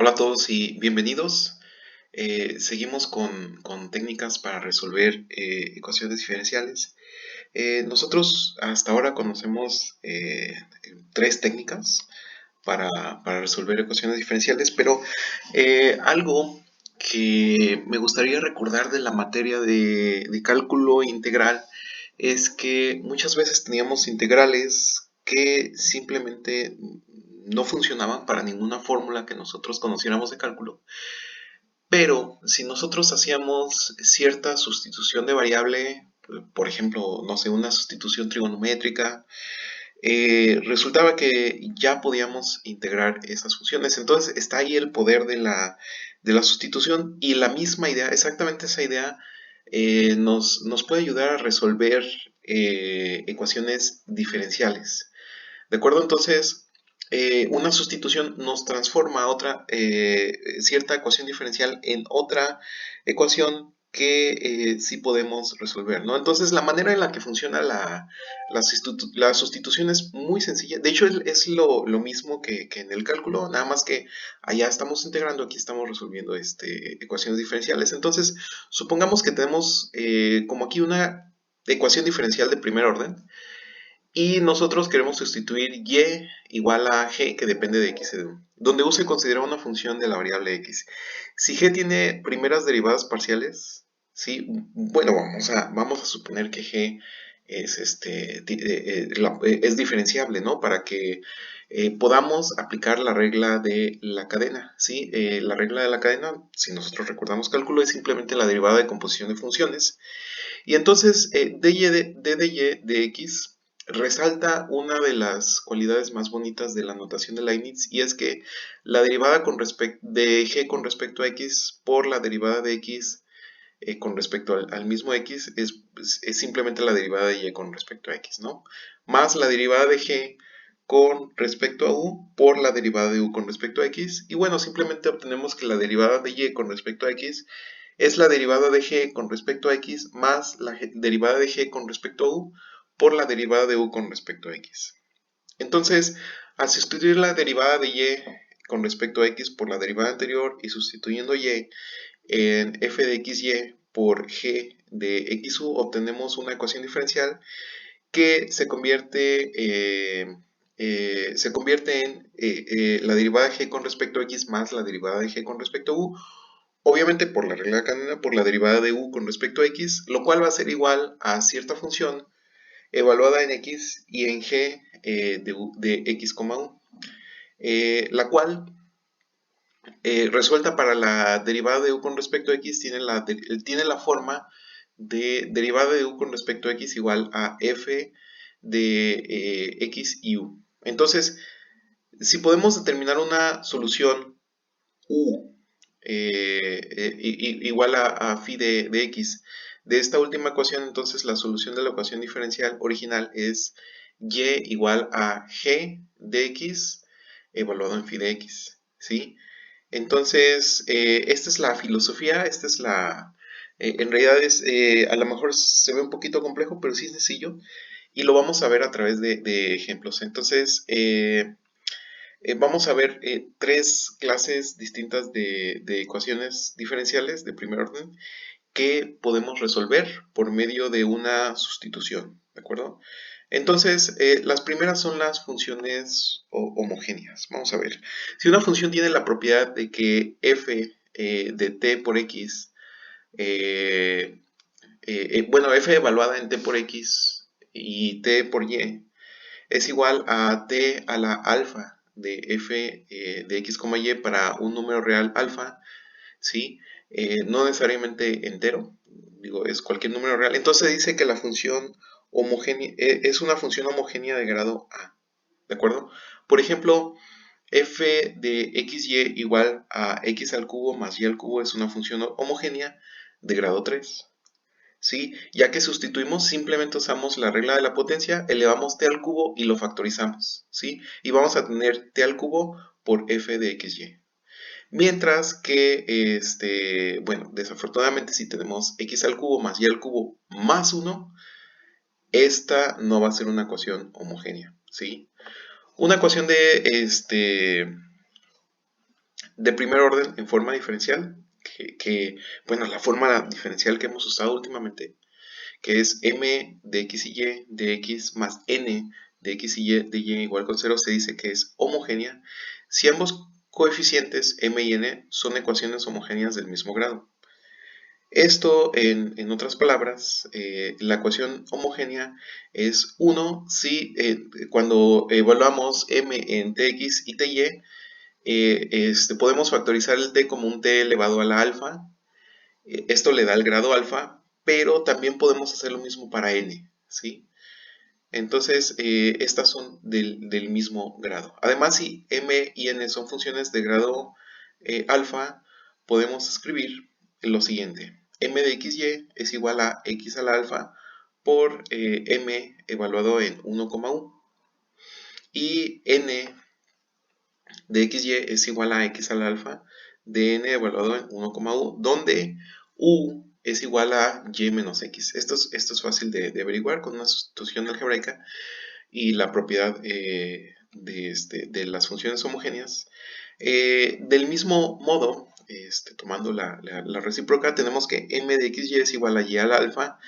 Hola a todos y bienvenidos. Seguimos con técnicas para resolver ecuaciones diferenciales. Nosotros hasta ahora conocemos tres técnicas para resolver ecuaciones diferenciales, pero algo que me gustaría recordar de la materia de cálculo integral es que muchas veces teníamos integrales que simplemente no funcionaban para ninguna fórmula que nosotros conociéramos de cálculo, pero si nosotros hacíamos cierta sustitución de variable, por ejemplo, no sé, una sustitución trigonométrica, resultaba que ya podíamos integrar esas funciones. Entonces está ahí el poder de la sustitución y la misma idea, exactamente esa idea, nos puede ayudar a resolver ecuaciones diferenciales. ¿De acuerdo? Entonces, una sustitución nos transforma a otra cierta ecuación diferencial en otra ecuación que sí podemos resolver, ¿no? Entonces, la manera en la que funciona la sustitución es muy sencilla. De hecho, es lo mismo que en el cálculo, nada más que allá estamos integrando, aquí estamos resolviendo ecuaciones diferenciales. Entonces, supongamos que tenemos como aquí una ecuación diferencial de primer orden, y nosotros queremos sustituir y igual a g, que depende de x, donde u se considera una función de la variable x. Si g tiene primeras derivadas parciales, ¿sí? Bueno, vamos a suponer que g es diferenciable, ¿no? Para que podamos aplicar la regla de la cadena, ¿sí? La regla de la cadena, si nosotros recordamos cálculo, es simplemente la derivada de composición de funciones. Y entonces d de y de x resalta una de las cualidades más bonitas de la notación de Leibniz, y es que la derivada de g con respecto a x por la derivada de x con respecto al mismo x es simplemente la derivada de y con respecto a x, ¿no? Más la derivada de g con respecto a u por la derivada de u con respecto a x, y bueno, simplemente obtenemos que la derivada de y con respecto a x es la derivada de g con respecto a x más la derivada de g con respecto a u por la derivada de u con respecto a x. Entonces, al sustituir la derivada de y con respecto a x por la derivada anterior y sustituyendo y en f de xy por g de xu, obtenemos una ecuación diferencial que se convierte en la derivada de g con respecto a x más la derivada de g con respecto a u, obviamente por la regla de cadena, por la derivada de u con respecto a x, lo cual va a ser igual a cierta función evaluada en x y en g de x, u, la cual resuelta para la derivada de u con respecto a x tiene la forma de derivada de u con respecto a x igual a f de x y u. Entonces, si podemos determinar una solución u igual a phi de x de esta última ecuación, entonces la solución de la ecuación diferencial original es y igual a g de x evaluado en phi de x, ¿sí? Entonces, esta es la filosofía, esta es en realidad a lo mejor se ve un poquito complejo, pero sí es sencillo, y lo vamos a ver a través de ejemplos. Entonces, vamos a ver tres clases distintas de ecuaciones diferenciales de primer orden que podemos resolver por medio de una sustitución, ¿de acuerdo? Entonces, las primeras son las funciones homogéneas. Vamos a ver. Si una función tiene la propiedad de que f de t por x, bueno, f evaluada en t por x y t por y es igual a t a la alfa de f de x, y para un número real alfa, ¿sí? No necesariamente entero, digo, es cualquier número real. Entonces dice que la función homogénea es una función homogénea de grado A, ¿de acuerdo? Por ejemplo, f de xy igual a x al cubo más y al cubo es una función homogénea de grado 3. ¿Sí? Ya que sustituimos, simplemente usamos la regla de la potencia, elevamos t al cubo y lo factorizamos, ¿sí? Y vamos a tener t al cubo por f de xy. Mientras que, bueno, desafortunadamente si tenemos x al cubo más y al cubo más 1, esta no va a ser una ecuación homogénea, ¿sí? Una ecuación de primer orden en forma diferencial, bueno, la forma diferencial que hemos usado últimamente, que es m de x y y de x más n de x y de y igual con 0, se dice que es homogénea si ambos coeficientes m y n son ecuaciones homogéneas del mismo grado. Esto, en otras palabras, la ecuación homogénea es 1 si cuando evaluamos m en tx y ty, podemos factorizar el t como un t elevado a la alfa. Esto le da el grado alfa, pero también podemos hacer lo mismo para n, ¿sí? Entonces, estas son del mismo grado. Además, si m y n son funciones de grado alfa, podemos escribir lo siguiente. M de xy es igual a x a la alfa por m evaluado en 1,u. Y n de xy es igual a x a la alfa de n evaluado en 1,u, donde u es igual a y menos x. Esto es fácil de averiguar con una sustitución algebraica y la propiedad de las funciones homogéneas. Del mismo modo, tomando la recíproca, tenemos que m de xy es igual a y al alfa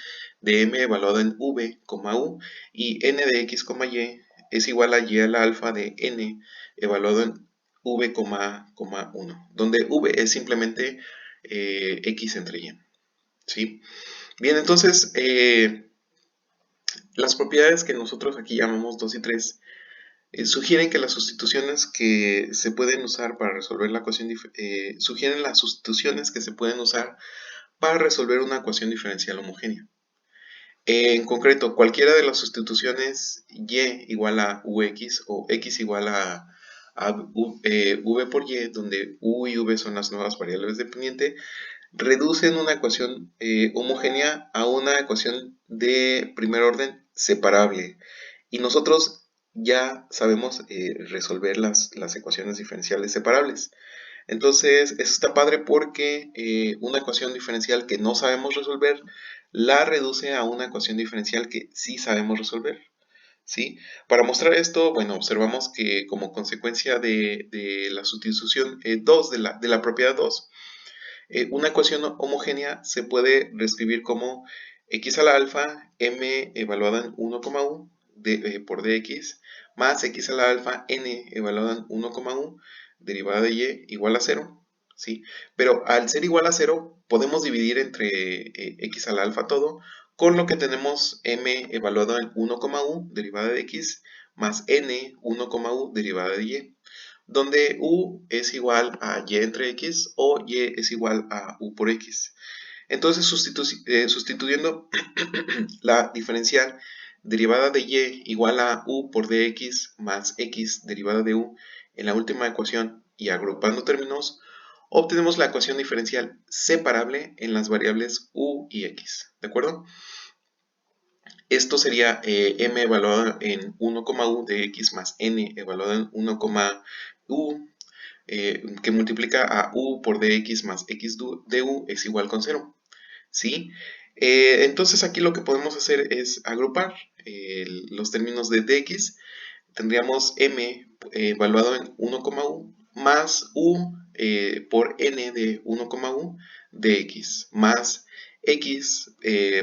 de m evaluado en v, u, y n de x, y es igual a y al alfa de n evaluado en v, 1, donde v es simplemente x entre y. ¿Sí? Bien, entonces, las propiedades que nosotros aquí llamamos 2 y 3 sugieren que las sustituciones que se pueden usar para resolver la ecuación sugieren las sustituciones que se pueden usar para resolver una ecuación diferencial homogénea. En concreto, cualquiera de las sustituciones y igual a ux o x igual a v por y, donde u y v son las nuevas variables dependientes, reducen una ecuación homogénea a una ecuación de primer orden separable. Y nosotros ya sabemos resolver las ecuaciones diferenciales separables. Entonces, eso está padre porque una ecuación diferencial que no sabemos resolver la reduce a una ecuación diferencial que sí sabemos resolver. ¿Sí? Para mostrar esto, bueno, observamos que como consecuencia de la sustitución 2, de la propiedad 2, una ecuación homogénea se puede reescribir como x a la alfa m evaluada en 1,u por dx más x a la alfa n evaluada en 1,u derivada de y igual a 0. ¿Sí? Pero al ser igual a 0 podemos dividir entre x a la alfa todo, con lo que tenemos m evaluado en 1,u derivada de x más n 1,u derivada de y, donde u es igual a y entre x o y es igual a u por x. Entonces, sustituyendo la diferencial derivada de y igual a u por dx más x derivada de u en la última ecuación y agrupando términos, obtenemos la ecuación diferencial separable en las variables u y x. ¿De acuerdo? Esto sería m evaluado en 1,u de x más n evaluado en 1,u que multiplica a u por dx más x de u es igual con 0. ¿Sí? Entonces aquí lo que podemos hacer es agrupar los términos de dx. Tendríamos m evaluado en 1,u más u por n de 1,u de x más x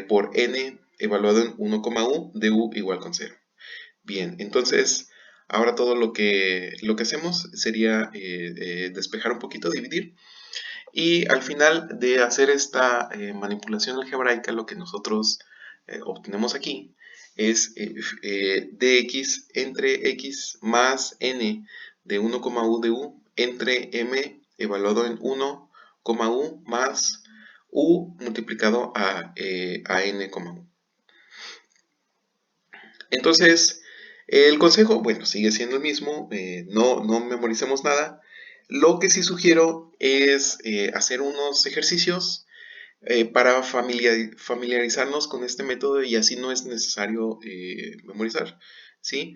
por n evaluado en 1,u de u igual con 0. Bien, entonces ahora todo lo que hacemos sería despejar un poquito, dividir. Y al final de hacer esta manipulación algebraica, lo que nosotros obtenemos aquí es dx entre x más n de 1,u de u entre m evaluado en 1,u más u multiplicado a n, u. Entonces, el consejo, bueno, sigue siendo el mismo, no memoricemos nada. Lo que sí sugiero es hacer unos ejercicios para familiarizarnos con este método y así no es necesario memorizar, ¿sí?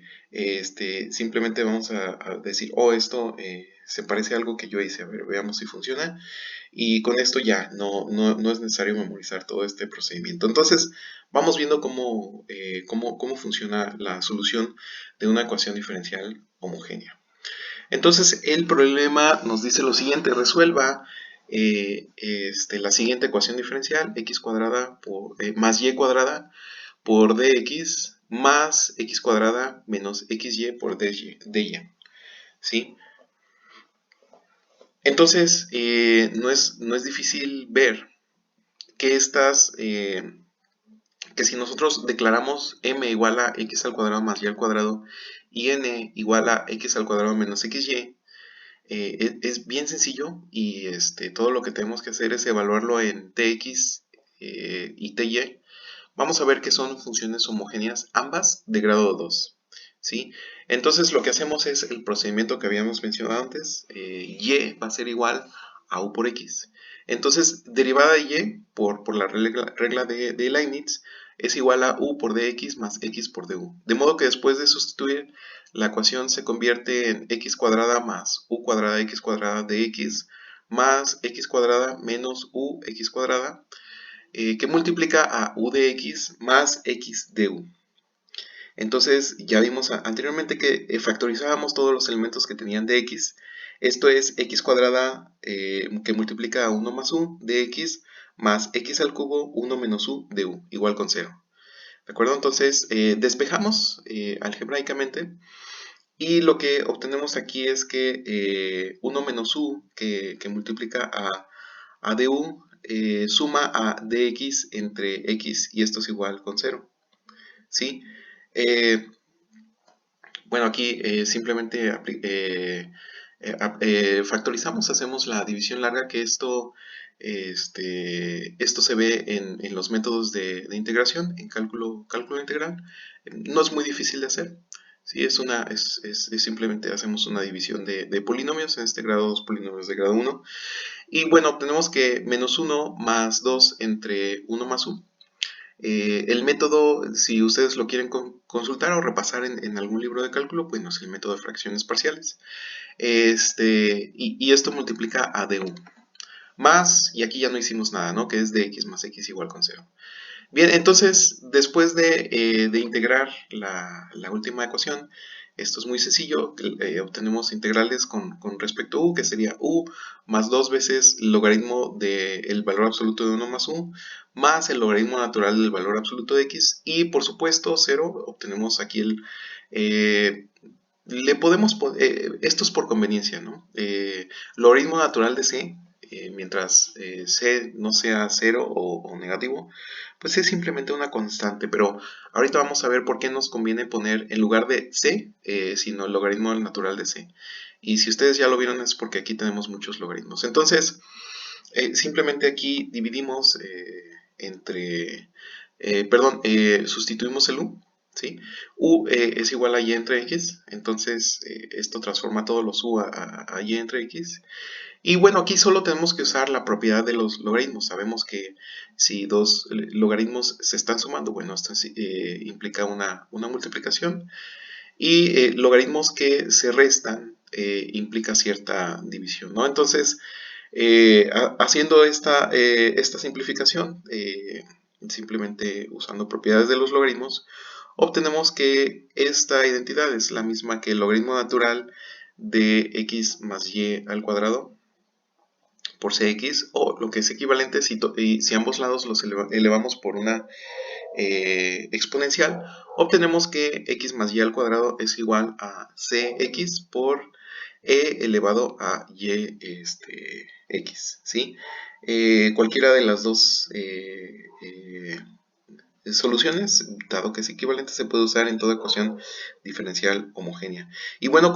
Simplemente vamos a decir, oh, esto se parece a algo que yo hice, a ver, veamos si funciona. Y con esto ya no es necesario memorizar todo este procedimiento. Entonces, vamos viendo cómo funciona la solución de una ecuación diferencial homogénea. Entonces el problema nos dice lo siguiente: resuelva la siguiente ecuación diferencial: x cuadrada más y cuadrada por dx más x cuadrada menos xy por dy, ¿sí? Entonces no es difícil ver que que si nosotros declaramos m igual a x al cuadrado más y al cuadrado y n igual a x al cuadrado menos xy, es bien sencillo, y todo lo que tenemos que hacer es evaluarlo en tx y ty. Vamos a ver que son funciones homogéneas, ambas de grado 2, ¿sí? Entonces lo que hacemos es el procedimiento que habíamos mencionado antes: y va a ser igual a u por x. Entonces, derivada de y por la regla de Leibniz es igual a u por dx más x por du. De modo que después de sustituir, la ecuación se convierte en x cuadrada más u cuadrada x cuadrada de x más x cuadrada menos u x cuadrada, que multiplica a u de x más x de u. Entonces ya vimos anteriormente que factorizábamos todos los elementos que tenían de x. Esto es x cuadrada que multiplica a 1 más u de x más x al cubo 1 menos u de u, igual con 0. ¿De acuerdo? Entonces despejamos algebraicamente, y lo que obtenemos aquí es que 1 menos u que multiplica a du suma a dx entre x, y esto es igual con 0, ¿sí? Eh, bueno, aquí simplemente factorizamos, hacemos la división larga, que esto se ve en los métodos de integración, en cálculo integral. No es muy difícil de hacer. Sí, es simplemente hacemos una división de polinomios, en este grado 2 polinomios de grado 1. Y bueno, obtenemos que menos 1 más 2 entre 1 más u. El método, si ustedes lo quieren consultar o repasar en algún libro de cálculo, bueno, es el método de fracciones parciales. Y esto multiplica a du. Más, y aquí ya no hicimos nada, ¿no? Que es dx más x igual con 0. Bien, entonces, después de integrar la última ecuación, esto es muy sencillo. Obtenemos integrales con respecto a u, que sería u más 2 veces el logaritmo del valor absoluto de 1 más u, más el logaritmo natural del valor absoluto de x, y por supuesto 0. Obtenemos aquí le podemos esto es por conveniencia, ¿no? Logaritmo natural de c, mientras c no sea 0 o negativo, pues es simplemente una constante. Pero ahorita vamos a ver por qué nos conviene poner en lugar de c, sino el logaritmo natural de c. Y si ustedes ya lo vieron, es porque aquí tenemos muchos logaritmos. Entonces, simplemente aquí dividimos sustituimos el u, ¿sí? U es igual a y entre x, entonces esto transforma todos los u a y entre x. Y bueno, aquí solo tenemos que usar la propiedad de los logaritmos. Sabemos que si dos logaritmos se están sumando, bueno, esto implica una multiplicación, y logaritmos que se restan implica cierta división, ¿no? Entonces, haciendo esta simplificación, simplemente usando propiedades de los logaritmos, obtenemos que esta identidad es la misma que el logaritmo natural de x más y al cuadrado por cx, o lo que es equivalente si ambos lados los elevamos por una exponencial, obtenemos que x más y al cuadrado es igual a cx por e elevado a y x, ¿sí? Cualquiera de las dos soluciones, dado que es equivalente, se puede usar en toda ecuación diferencial homogénea. Y bueno,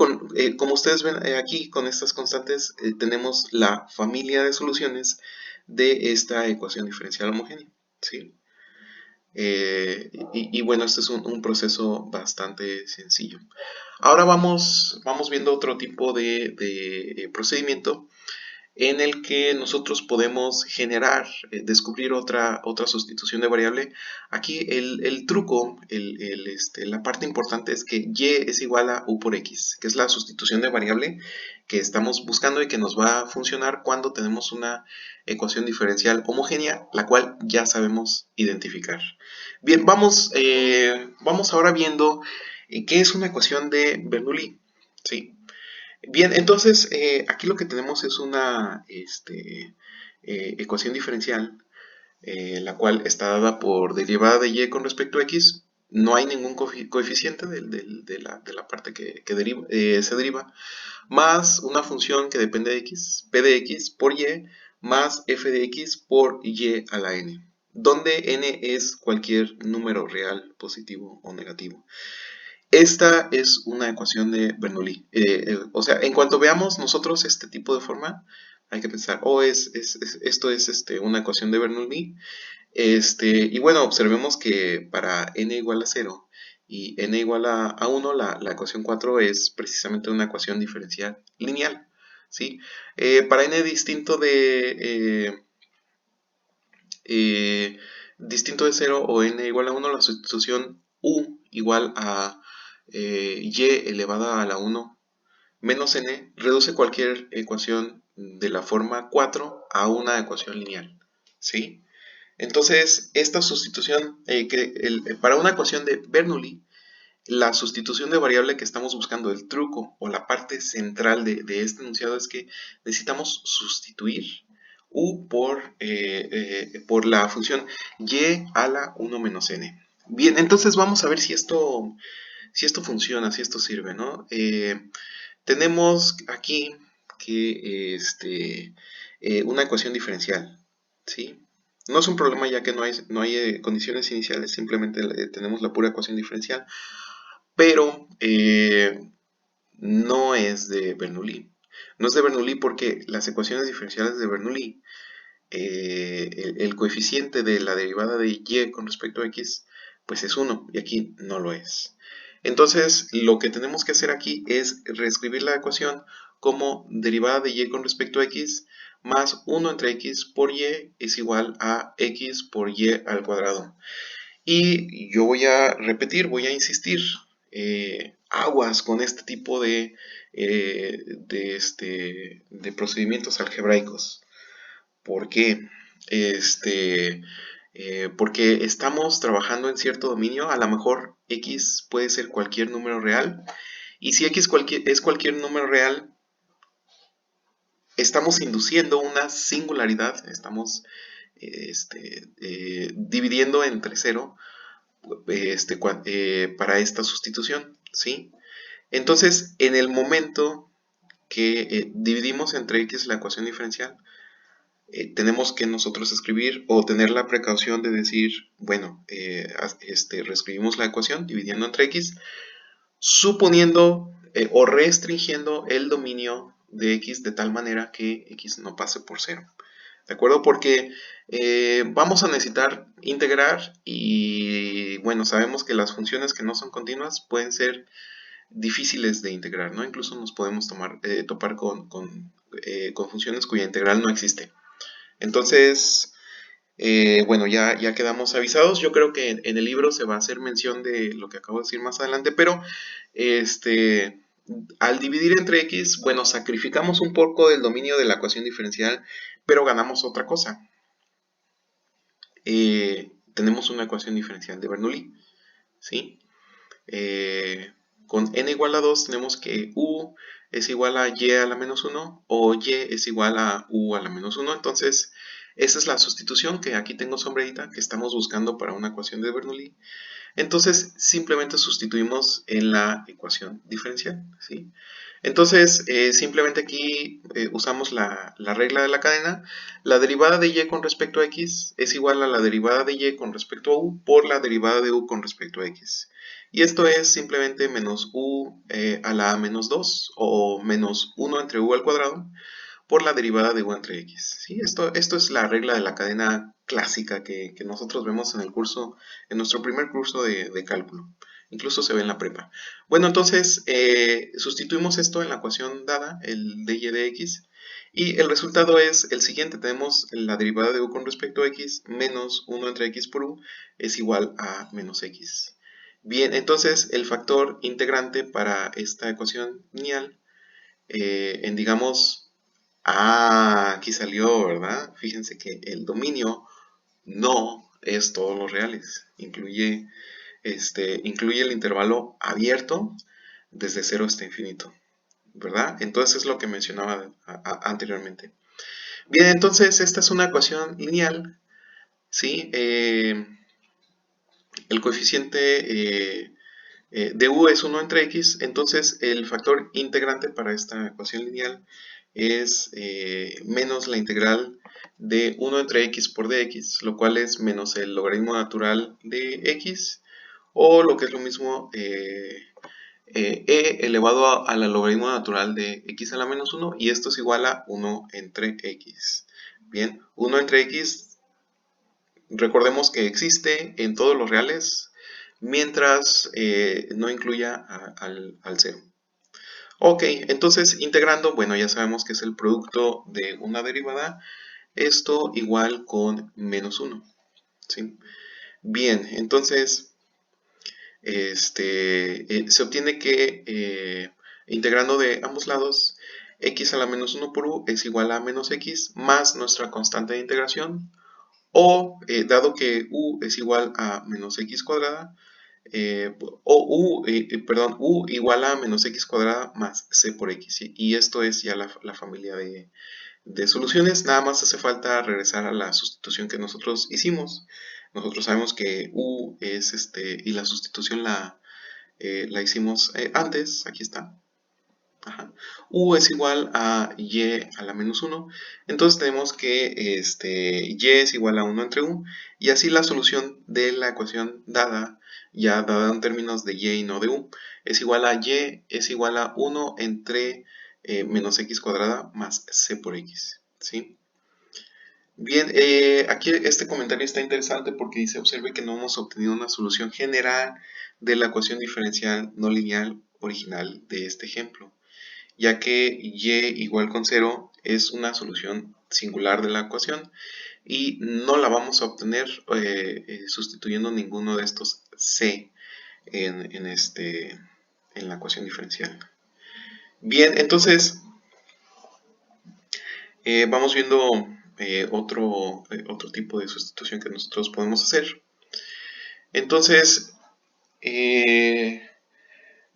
como ustedes ven aquí, con estas constantes tenemos la familia de soluciones de esta ecuación diferencial homogénea, ¿sí? Y bueno, este es un proceso bastante sencillo. Ahora vamos viendo otro tipo de procedimiento en el que nosotros podemos generar, descubrir otra sustitución de variable. Aquí el truco, la parte importante es que y es igual a u por x, que es la sustitución de variable que estamos buscando y que nos va a funcionar cuando tenemos una ecuación diferencial homogénea, la cual ya sabemos identificar. Bien, vamos ahora viendo qué es una ecuación de Bernoulli, ¿sí? Bien, entonces aquí lo que tenemos es una ecuación diferencial, la cual está dada por derivada de y con respecto a x. No hay ningún coeficiente de la parte que se deriva, más una función que depende de x, p de x por y, más f de x por y a la n, donde n es cualquier número real, positivo o negativo. Esta es una ecuación de Bernoulli. O sea, en cuanto veamos nosotros este tipo de forma, hay que pensar, esto es una ecuación de Bernoulli. Y bueno, observemos que para n igual a 0 y n igual a 1, la ecuación 4 es precisamente una ecuación diferencial lineal, ¿sí? Para n distinto de 0 o n igual a 1, la sustitución u igual a y elevada a la 1 menos n reduce cualquier ecuación de la forma 4 a una ecuación lineal, ¿sí? Entonces, esta sustitución, para una ecuación de Bernoulli, la sustitución de variable que estamos buscando, el truco o la parte central de este enunciado es que necesitamos sustituir u por la función y a la 1 menos n. Bien, entonces vamos a ver si esto funciona, si esto sirve, ¿no? Tenemos aquí que una ecuación diferencial, ¿sí? No es un problema ya que no hay condiciones iniciales, simplemente tenemos la pura ecuación diferencial, pero no es de Bernoulli. No es de Bernoulli porque las ecuaciones diferenciales de Bernoulli, el coeficiente de la derivada de y con respecto a x, pues es 1 y aquí no lo es. Entonces, lo que tenemos que hacer aquí es reescribir la ecuación como derivada de y con respecto a x más 1 entre x por y es igual a x por y al cuadrado. Y yo voy a repetir, voy a insistir, aguas con este tipo de procedimientos algebraicos. ¿Por qué? Porque estamos trabajando en cierto dominio, a lo mejor x puede ser cualquier número real, y si x es cualquier número real, estamos induciendo una singularidad, estamos dividiendo entre 0 para esta sustitución, ¿sí? Entonces, en el momento que dividimos entre x la ecuación diferencial, tenemos que nosotros escribir o tener la precaución de decir, bueno, reescribimos la ecuación dividiendo entre x, suponiendo o restringiendo el dominio de x de tal manera que x no pase por 0. ¿De acuerdo? Porque vamos a necesitar integrar y, bueno, sabemos que las funciones que no son continuas pueden ser difíciles de integrar, ¿no? Incluso nos podemos topar con funciones cuya integral no existe. Entonces, bueno, ya quedamos avisados. Yo creo que en el libro se va a hacer mención de lo que acabo de decir más adelante, pero al dividir entre x, bueno, sacrificamos un poco del dominio de la ecuación diferencial, pero ganamos otra cosa. Tenemos una ecuación diferencial de Bernoulli, ¿sí? Con n igual a 2 tenemos que u es igual a y a la menos 1 o y es igual a u a la menos 1. Entonces, esa es la sustitución que aquí tengo sombreadita que estamos buscando para una ecuación de Bernoulli. Entonces, simplemente sustituimos en la ecuación diferencial, ¿sí? Entonces, simplemente aquí usamos la regla de la cadena. La derivada de y con respecto a x es igual a la derivada de y con respecto a u por la derivada de u con respecto a x. Y esto es simplemente menos u a la menos 2 o menos 1 entre u al cuadrado por la derivada de u entre x. ¿Sí? Esto es la regla de la cadena clásica que nosotros vemos en el curso, en nuestro primer curso de cálculo. Incluso se ve en la prepa. Bueno, entonces sustituimos esto en la ecuación dada, el dy de x, y el resultado es el siguiente. Tenemos la derivada de u con respecto a x menos 1 entre x por u es igual a menos x. Bien, entonces el factor integrante para esta ecuación lineal, digamos, aquí salió, ¿verdad? Fíjense que el dominio no es todos los reales. Incluye el intervalo abierto desde 0 hasta infinito. ¿verdad? Entonces es lo que mencionaba anteriormente. Bien, entonces esta es una ecuación lineal, ¿sí? El coeficiente de u es 1 entre x, entonces el factor integrante para esta ecuación lineal es menos la integral de 1 entre x por dx, lo cual es menos el logaritmo natural de x, o lo que es lo mismo, e elevado a la logaritmo natural de x a la menos 1, y esto es igual a 1 entre x. Bien, 1 entre x, recordemos que existe en todos los reales, mientras no incluya al 0. Ok, entonces integrando, bueno, ya sabemos que es el producto de una derivada, esto igual con menos 1, ¿sí? Bien, entonces se obtiene que integrando de ambos lados, x a la menos 1 por u es igual a menos x más nuestra constante de integración, o dado que u es igual a menos x cuadrada, u igual a menos x cuadrada más c por x, ¿sí? Y esto es ya la familia de soluciones. Nada más hace falta regresar a la sustitución que nosotros hicimos. Nosotros sabemos que u es y la sustitución la hicimos antes, aquí está. Ajá. U es igual a y a la menos 1, entonces tenemos que y es igual a 1 entre u, y así la solución de la ecuación dada, ya dada en términos de y no de u, es igual a y es igual a 1 entre menos x cuadrada más c por x, ¿sí? Bien, aquí este comentario está interesante porque dice: observe que no hemos obtenido una solución general de la ecuación diferencial no lineal original de este ejemplo, ya que y igual con 0 es una solución singular de la ecuación y no la vamos a obtener sustituyendo ninguno de estos c en la ecuación diferencial. Bien, entonces vamos viendo otro tipo de sustitución que nosotros podemos hacer. Entonces,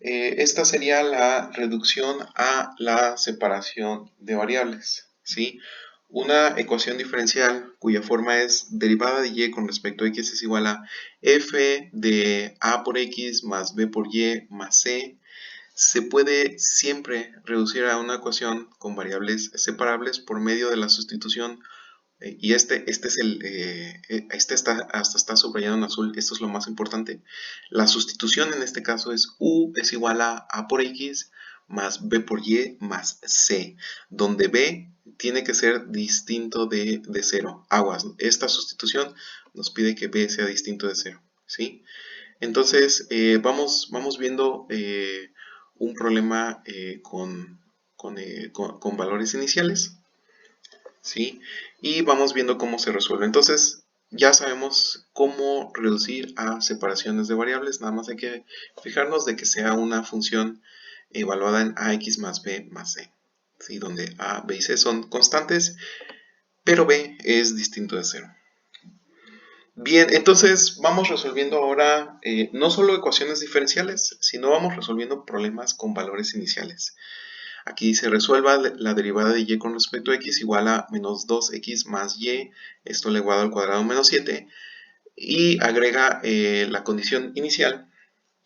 esta sería la reducción a la separación de variables, ¿sí? Una ecuación diferencial cuya forma es derivada de y con respecto a x es igual a f de a por x más b por y más c, se puede siempre reducir a una ecuación con variables separables por medio de la sustitución. Y hasta está subrayado en azul, esto es lo más importante. La sustitución en este caso es u es igual a por x más b por y más c, donde b tiene que ser distinto de 0. Aguas, esta sustitución nos pide que b sea distinto de 0, ¿sí? Entonces, vamos viendo un problema con valores iniciales, ¿sí? Y vamos viendo cómo se resuelve. Entonces, ya sabemos cómo reducir a separaciones de variables. Nada más hay que fijarnos de que sea una función evaluada en ax más b más c, ¿sí? Donde a, b y c son constantes, pero b es distinto de 0. Bien, entonces vamos resolviendo ahora no solo ecuaciones diferenciales, sino vamos resolviendo problemas con valores iniciales. Aquí se resuelva la derivada de y con respecto a x igual a menos 2x más y, esto elevado al cuadrado menos 7, y agrega la condición inicial,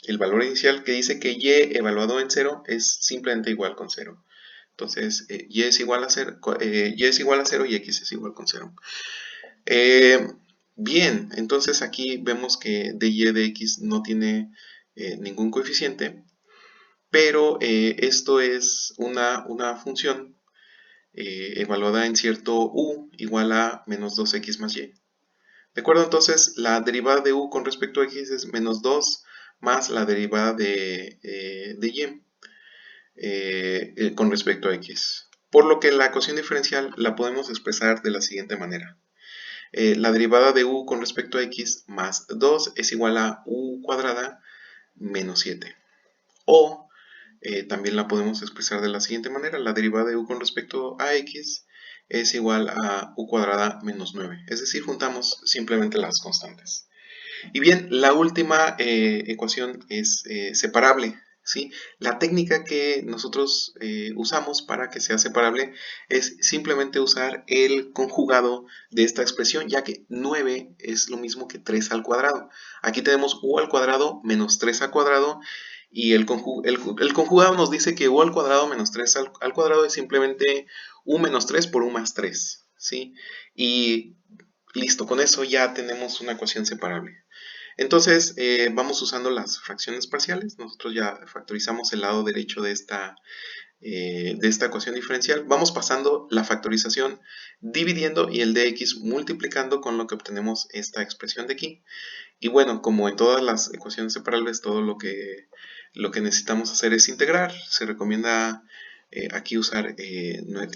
el valor inicial, que dice que y evaluado en 0 es simplemente igual con 0. Entonces, y es igual a 0, y x es igual con 0. Bien, entonces aquí vemos que dy de x no tiene ningún coeficiente, pero esto es una función evaluada en cierto u igual a menos 2x más y. ¿De acuerdo? Entonces la derivada de u con respecto a x es menos 2 más la derivada de y con respecto a x. Por lo que la ecuación diferencial la podemos expresar de la siguiente manera. La derivada de u con respecto a x más 2 es igual a u cuadrada menos 7. O también la podemos expresar de la siguiente manera. La derivada de u con respecto a x es igual a u cuadrada menos 9. Es decir, juntamos simplemente las constantes. Y bien, la última ecuación es separable. ¿sí? La técnica que nosotros usamos para que sea separable es simplemente usar el conjugado de esta expresión, ya que 9 es lo mismo que 3 al cuadrado. Aquí tenemos u al cuadrado menos 3 al cuadrado, y el conjugado nos dice que u al cuadrado menos 3 al cuadrado es simplemente u menos 3 por u más 3, ¿sí? Y listo, con eso ya tenemos una ecuación separable. Entonces, vamos usando las fracciones parciales. Nosotros ya factorizamos el lado derecho de esta ecuación diferencial. Vamos pasando la factorización dividiendo y el dx multiplicando con lo que obtenemos esta expresión de aquí. Y bueno, como en todas las ecuaciones separables, todo lo que necesitamos hacer es integrar. Se recomienda aquí usar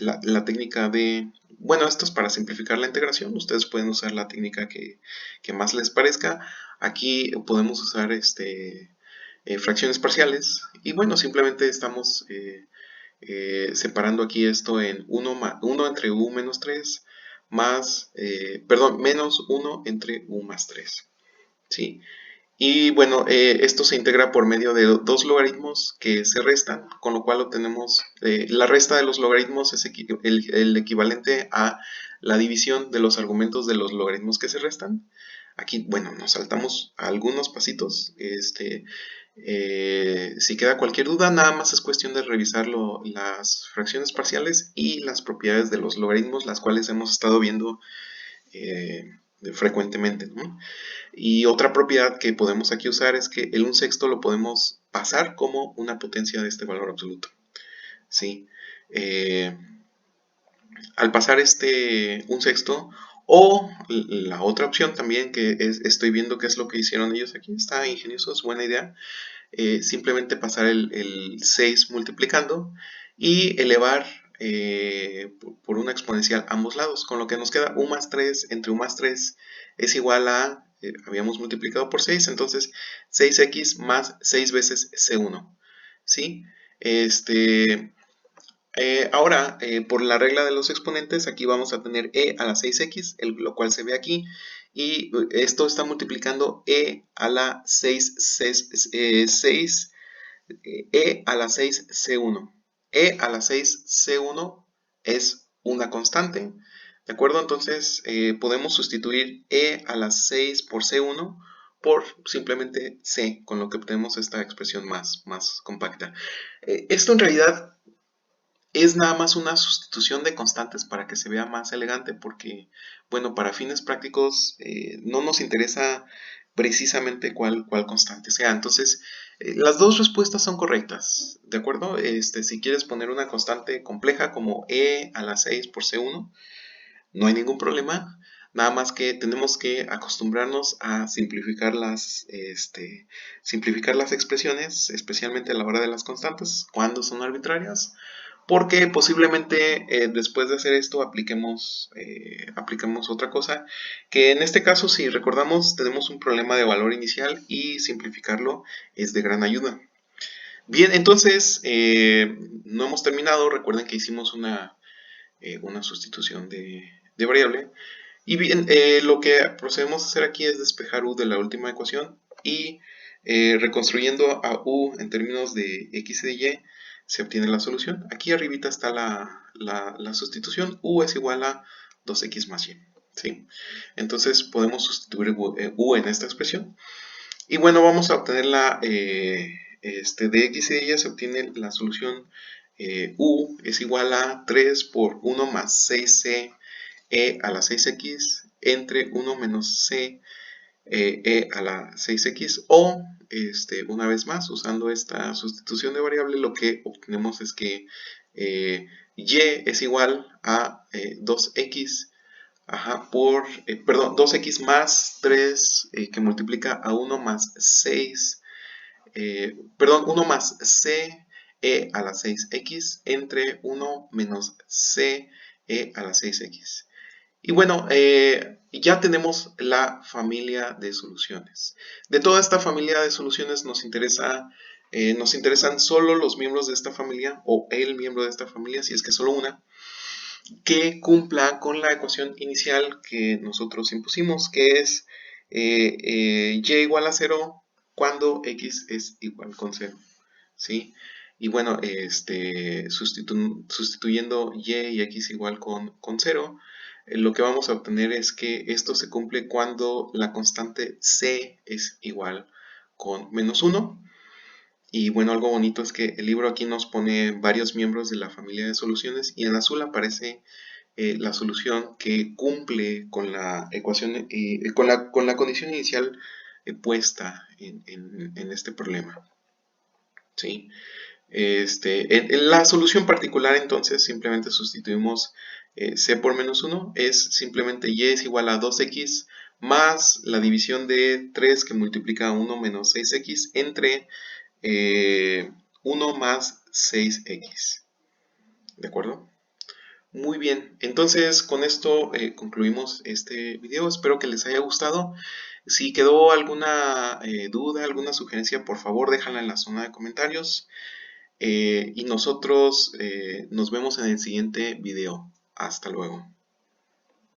la técnica de... Bueno, esto es para simplificar la integración. Ustedes pueden usar la técnica que más les parezca. Aquí podemos usar fracciones parciales. Y bueno, simplemente estamos separando aquí esto en 1 entre u menos 3 más, perdón, menos 1 entre u más 3. ¿Sí? Y bueno, esto se integra por medio de dos logaritmos que se restan, con lo cual obtenemos la resta de los logaritmos es el equivalente a la división de los argumentos de los logaritmos que se restan. Aquí, bueno, nos saltamos algunos pasitos. Si queda cualquier duda, nada más es cuestión de revisar las fracciones parciales y las propiedades de los logaritmos, las cuales hemos estado viendo frecuentemente, ¿no? Y otra propiedad que podemos aquí usar es que el 1/6 lo podemos pasar como una potencia de este valor absoluto. ¿Sí? Al pasar 1/6, o la otra opción también que estoy viendo que es lo que hicieron ellos aquí, está ingenioso, es buena idea, simplemente pasar el 6 multiplicando y elevar por una exponencial ambos lados, con lo que nos queda u más 3 entre u más 3 es igual a, habíamos multiplicado por 6, entonces 6x más 6 veces c1, ¿sí? Ahora, por la regla de los exponentes, aquí vamos a tener e a la 6x, lo cual se ve aquí, y esto está multiplicando e a la 6 e a la 6c1. E a la 6c1 es una constante, ¿de acuerdo? Entonces podemos sustituir e a la 6 por c1 por simplemente c, con lo que obtenemos esta expresión más compacta. Esto en realidad es nada más una sustitución de constantes para que se vea más elegante, porque, bueno, para fines prácticos no nos interesa precisamente cuál constante sea. Entonces, las dos respuestas son correctas, ¿de acuerdo? Si quieres poner una constante compleja como e a la 6 por c1, no hay ningún problema. Nada más que tenemos que acostumbrarnos a simplificar simplificar las expresiones, especialmente a la hora de las constantes, cuando son arbitrarias, porque posiblemente después de hacer esto apliquemos otra cosa, que en este caso, si recordamos, tenemos un problema de valor inicial y simplificarlo es de gran ayuda. Bien, entonces no hemos terminado. Recuerden que hicimos una sustitución de variable. Y bien, lo que procedemos a hacer aquí es despejar u de la última ecuación y reconstruyendo a u en términos de x y de y se obtiene la solución. Aquí arribita está la sustitución. U es igual a 2x más y. ¿Sí? Entonces podemos sustituir u en esta expresión. Y bueno, vamos a obtener de x y de y se obtiene la solución u es igual a 3 por 1 más 6c e a la 6x entre 1 menos c e a la 6x, o una vez más, usando esta sustitución de variable, lo que obtenemos es que y es igual a 2x perdón, 2x más 3 que multiplica a 1 más 6, perdón, 1 más c e a la 6x entre 1 menos c e a la 6x. Y bueno, ya tenemos la familia de soluciones. De toda esta familia de soluciones nos interesan solo los miembros de esta familia, o el miembro de esta familia, si es que solo una, que cumpla con la ecuación inicial que nosotros impusimos, que es y igual a 0 cuando x es igual con 0. ¿sí? Y bueno, sustituyendo y x igual con 0, lo que vamos a obtener es que esto se cumple cuando la constante c es igual con -1. Y bueno, algo bonito es que el libro aquí nos pone varios miembros de la familia de soluciones y en azul aparece la solución que cumple con la ecuación, con la condición inicial puesta en este problema. ¿Sí? En la solución particular entonces simplemente sustituimos c por -1, es simplemente y es igual a 2x más la división de 3 que multiplica 1 menos 6x entre 1 más 6x. ¿De acuerdo? Muy bien, entonces con esto concluimos este video. Espero que les haya gustado. Si quedó alguna duda, alguna sugerencia, por favor déjala en la zona de comentarios. Y nosotros nos vemos en el siguiente video. Hasta luego.